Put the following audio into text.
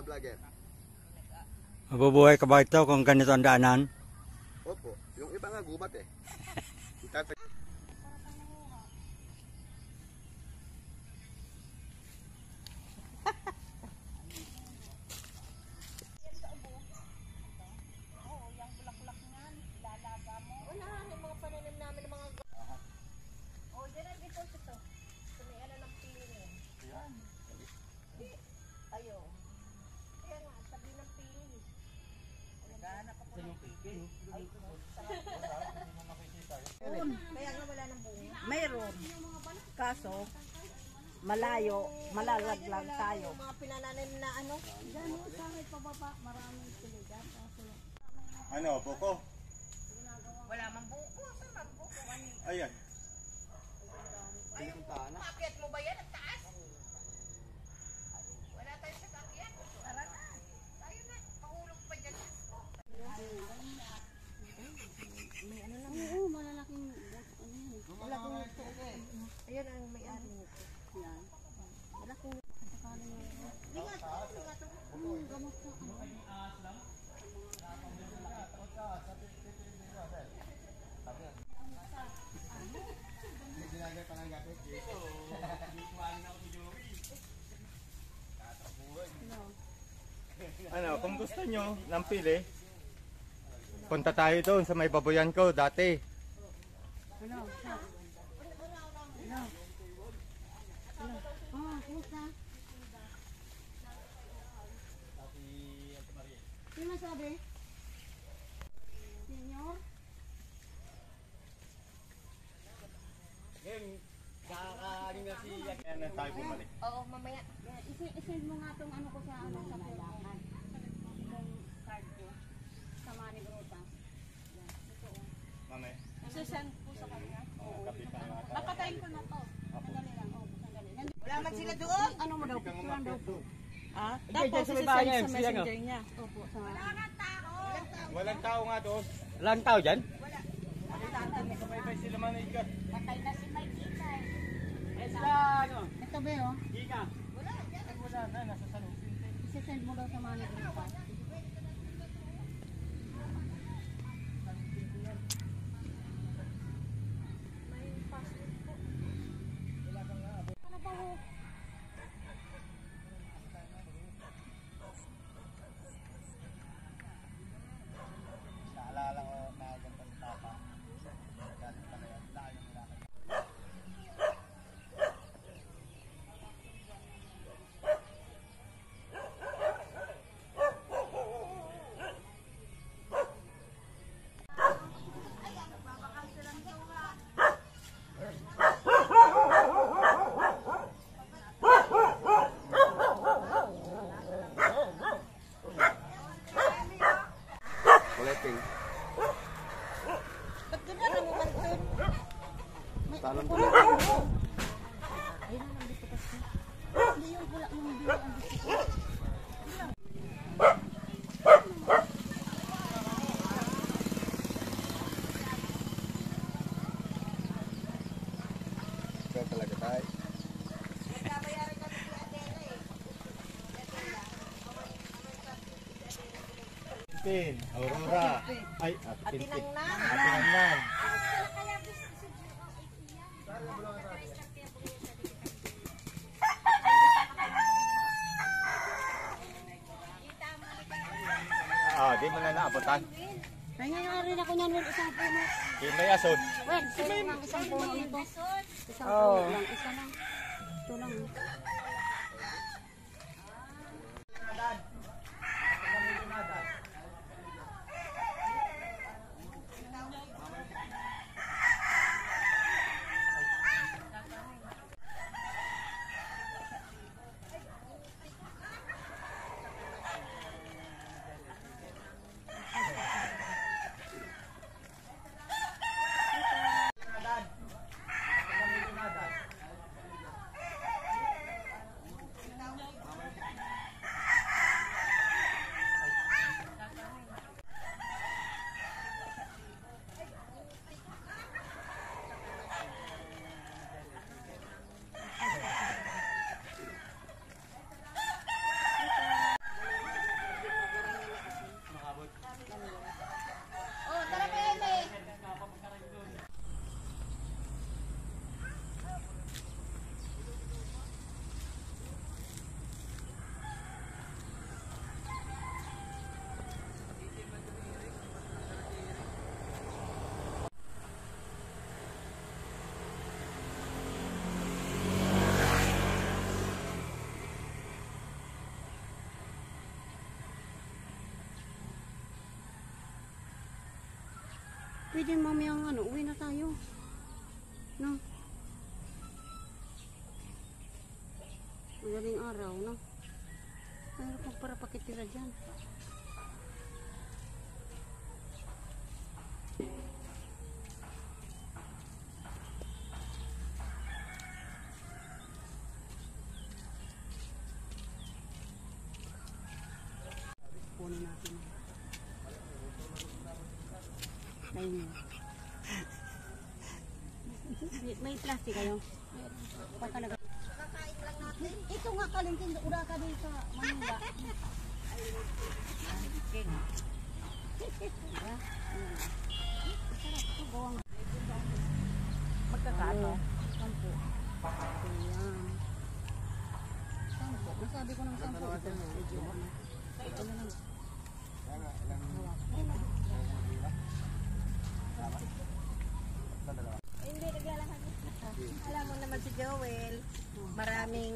vlogger. Mabubuhay ka ba ito kung ganito ang daanan? Opo, yung iba nga gubat eh. Mayroon. Kaso, malayo, malalaglag tayo. Mga pinananim na ano? Diyan, sa may pababa, maraming siligan. Ano, buko? Wala mang buko. Saan mang buko? Ayan. Paket mo ba yan? Ang taas? Wala tayo sa kakyan. Tara na. Tayo na. Pahulog pa dyan. May ano lang. Oo, malalaking malaking ito. Ayan ang may-ari nito. Yan. Malaking Ingat. Gamot sa Ano, kung gusto nyo ng pili, punta tayo doon sa may baboyan ko dati. Ano? Sino sabi? Senyor? Kakaanin na si Yan na tayo bumalik. Oo, mamaya. I-send mo nga itong ano ko sa ano sa kailangan. Itong card ko. Sa Manny Brutas. Yan. Ito o. Mamaya. I-send po sa kanya. Oo. Papatayin ko na to. Sandali lang. Oo, sandali. Wala man sila doon. Ano mo daw? Picturean daw po. Ah? Tapos sa isa bahay sa niya, messenger niya. Opo, sa Walang tao nga doon. Walang tao dyan? May sila manager. Patay na si Mike Ikay. Ito ba yun? Giga. Wala na, nasa salusin. I-send mo daw sa Manny Brutas. Naalala ko na ganito sa tapa. Galit pa kaya. Layo nila. Collecting. Ba't doon na namumantun? Talon ko Ayun na lang dito kasi. Hindi yung wala mong bilo ang gusto ko. Ikaw talaga tayo. Aurora. Ay, Atinangnan. Atinangnan. Di mo na naabutan. Nangyayari ako niyan, well, isang puno. Di may asod. Well, sino lang isang puno nito? Isang Oo. puno lang, isa lang. Ito lang. pwede mamayang ano, uwi na tayo. No? Madaling araw, no? Mayroon kang para pakitira dyan. Kunin natin. Ayun. May plastic kayo? Baka naga. Ito nga kalingking ura ka din sa Manila. Magkakato? Sampo. Ayan. Sampo. Nasabi ko ng sampo. Ito na. Medyo ano. Ito na lang. Hindi, naglalakad. Alam mo naman si Joel, maraming